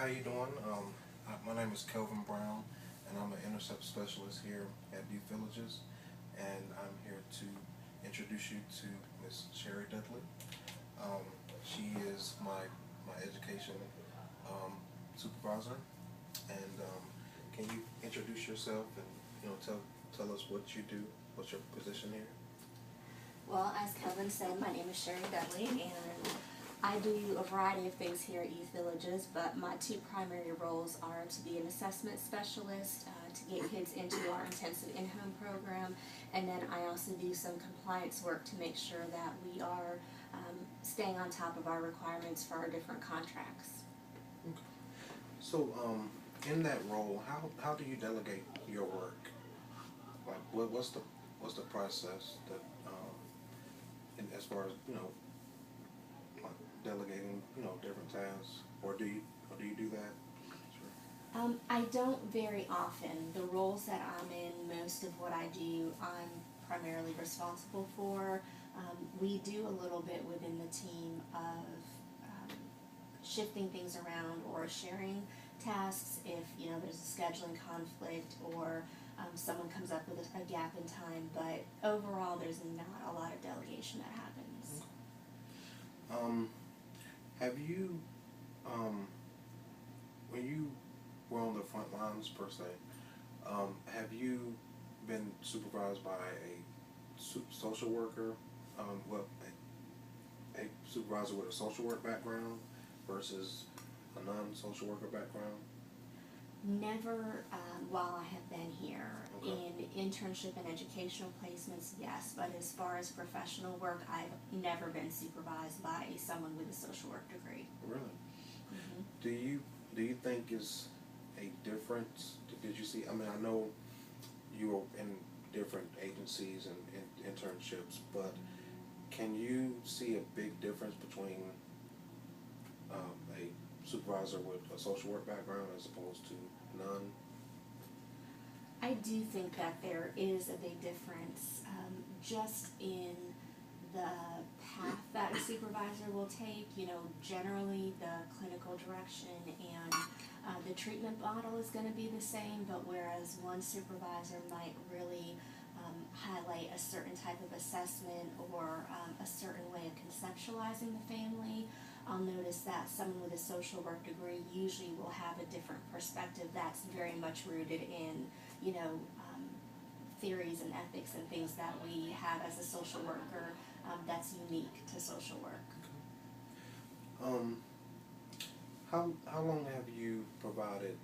how you doing? My name is Kelvin Brown, and I'm an intercept specialist here at Youth Villages, and I'm here to introduce you to Miss Sherry Dudley. She is my education supervisor, and can you introduce yourself and tell us what you do, what's your position here? Well, as Kelvin said, my name is Sherry Dudley, and I do a variety of things here at Youth Villages, but my two primary roles are to be an assessment specialist, to get kids into our intensive in-home program, and then I also do some compliance work to make sure that we are staying on top of our requirements for our different contracts. Okay. So, in that role, how do you delegate your work? Like, what's the process that, as far as like delegating different tasks, or do you do that? Sure. I don't very often. The roles that I'm in, most of what I do, I'm primarily responsible for. We do a little bit within the team of shifting things around or sharing tasks if there's a scheduling conflict or someone comes up with a gap in time, but overall there's not a lot of delegation that happens. Have you, when you were on the front lines per se, have you been supervised by a social worker, a supervisor with a social work background versus a non-social worker background? Never while I have been here. Okay. In internship and educational placements, yes, but as far as professional work, I've never been supervised by someone with a social work degree. Really? Mm-hmm. Do you think is a difference? Did you see? I mean, I know you were in different agencies and internships, but can you see a big difference between a supervisor with a social work background as opposed to none? I do think that there is a big difference just in the path that a supervisor will take. Generally the clinical direction and the treatment model is going to be the same, but whereas one supervisor might really highlight a certain type of assessment or a certain way of conceptualizing the family, I'll notice that someone with a social work degree usually will have a different perspective that's very much rooted in, theories and ethics and things that we have as a social worker that's unique to social work. How long have you provided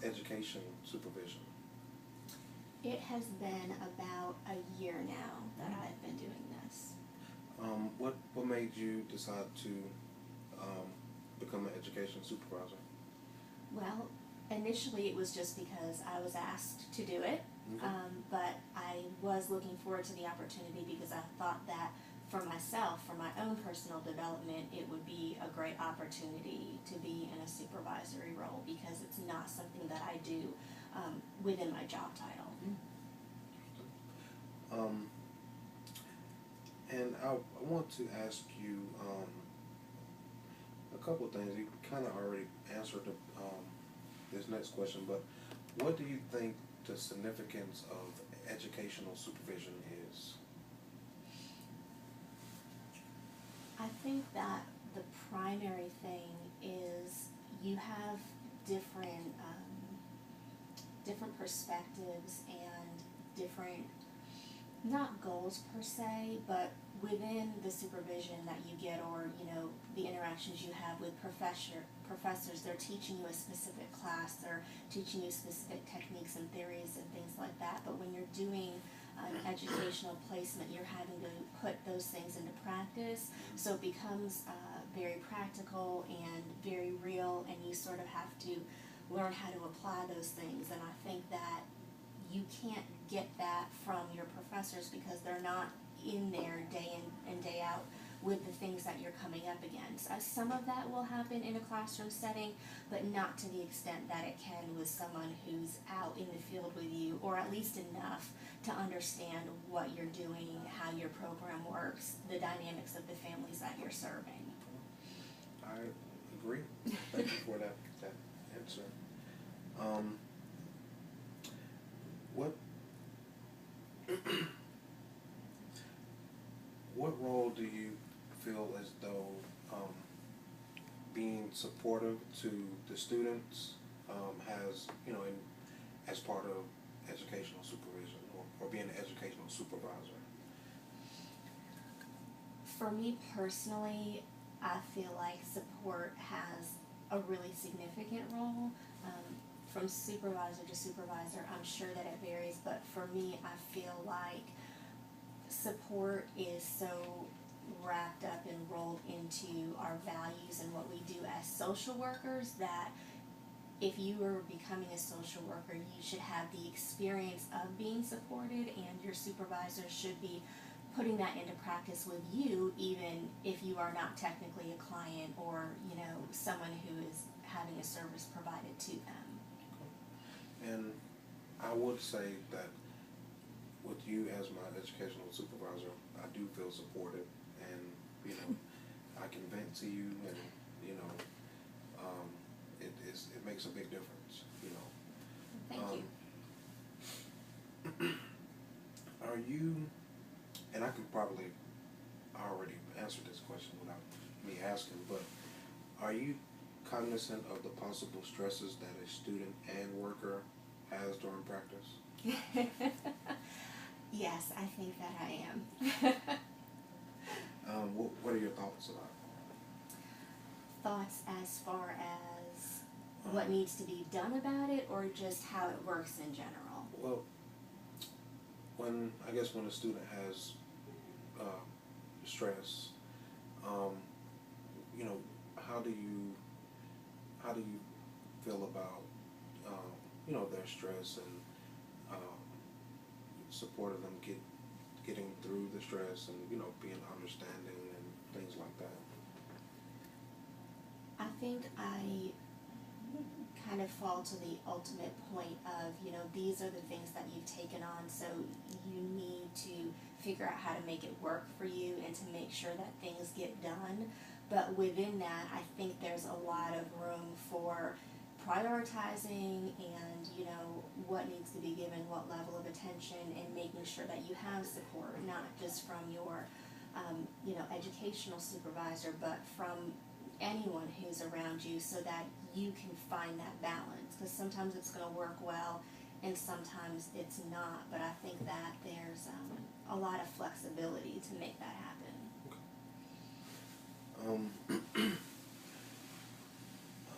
education supervision? It has been about a year now that I've been doing this. What made you decide to become an education supervisor? Well, initially it was just because I was asked to do it, Okay. but I was looking forward to the opportunity because I thought that for myself, for my own personal development, it would be a great opportunity to be in a supervisory role because it's not something that I do within my job title. And I want to ask you a couple of things. You kind of already answered this next question, but what do you think the significance of educational supervision is? I think that the primary thing is you have different perspectives and different, not goals per se, but within the supervision that you get or the interactions you have with professors, they're teaching you a specific class, they're teaching you specific techniques and theories and things like that, but when you're doing an educational placement, you're having to put those things into practice, so it becomes very practical and very real, and you sort of have to learn how to apply those things. And I think that you can't get that from your professors because they're not in there day in and day out with the things that you're coming up against. Some of that will happen in a classroom setting, but not to the extent that it can with someone who's out in the field with you, or at least enough to understand what you're doing, how your program works, the dynamics of the families that you're serving. I agree. Thank you for that. answer. Um, what what role do you feel as though being supportive to the students has, as part of educational supervision or being an educational supervisor? For me personally, I feel like support has a really significant role. From supervisor to supervisor, I'm sure that it varies, but for me, I feel like support is so wrapped up and rolled into our values and what we do as social workers that if you are becoming a social worker, you should have the experience of being supported, and your supervisor should be putting that into practice with you, even if you are not technically a client or, someone who is having a service provided to them. And I would say that with you as my educational supervisor, I do feel supported, and I can vent to you, and it makes a big difference. Thank you. Are you? And I could probably already answer this question without me asking, but are you cognizant of the possible stresses that a student and worker has during practice? Yes, I think that I am. What are your thoughts about it? Thoughts as far as what needs to be done about it, or just how it works in general? Well, when a student has stress, how do you feel about their stress and supporting them getting through the stress and being understanding and things like that? I think I kind of fall to the ultimate point of, these are the things that you've taken on, so you need to figure out how to make it work for you and to make sure that things get done. But within that, I think there's a lot of room for prioritizing and, what needs to be given what level of attention, and making sure that you have support, not just from your, educational supervisor, but from anyone who's around you, so that you can find that balance, because sometimes it's going to work well and sometimes it's not, but I think that there's a lot of flexibility to make that happen.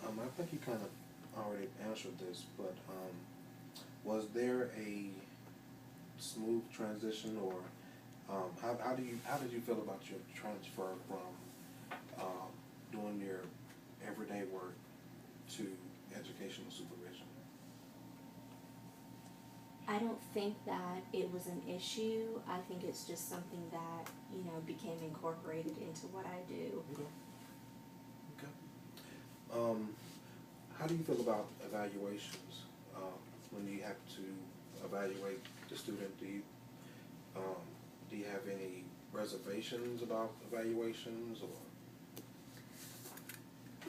I think you kind of already answered this, but was there a smooth transition, or how did you feel about your transfer from doing your everyday work to educational supervision? I don't think that it was an issue. I think it's just something that, became incorporated into what I do. Okay. How do you feel about evaluations? When you have to evaluate the student, do you have any reservations about evaluations, or?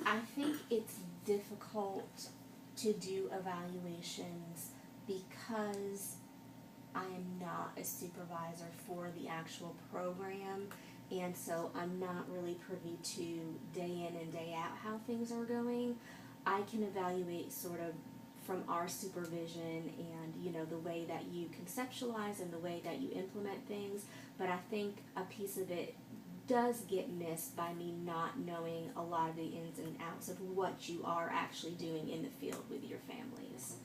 I think it's difficult to do evaluations because I am not a supervisor for the actual program, and so I'm not really privy to day in and day out how things are going. I can evaluate sort of from our supervision and, the way that you conceptualize and the way that you implement things, but I think a piece of it does get missed by me not knowing a lot of the ins and outs of what you are actually doing in the field with your families.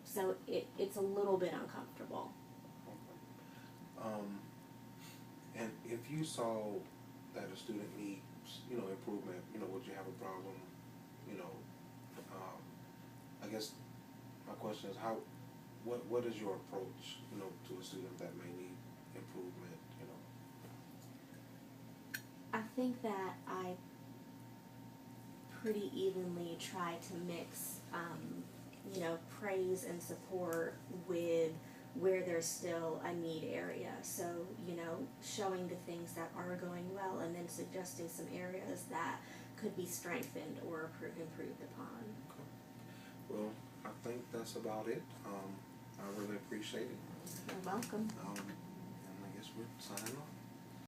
So it's a little bit uncomfortable. And if you saw that a student needs, improvement, would you have a problem? I guess my question is what is your approach, to a student that may need improvement, I think that I pretty evenly try to mix, praise and support with where there's still a need area. So, showing the things that are going well and then suggesting some areas that could be strengthened or improved upon. Okay. that's about it. I really appreciate it. You're welcome. And I guess we're signing off.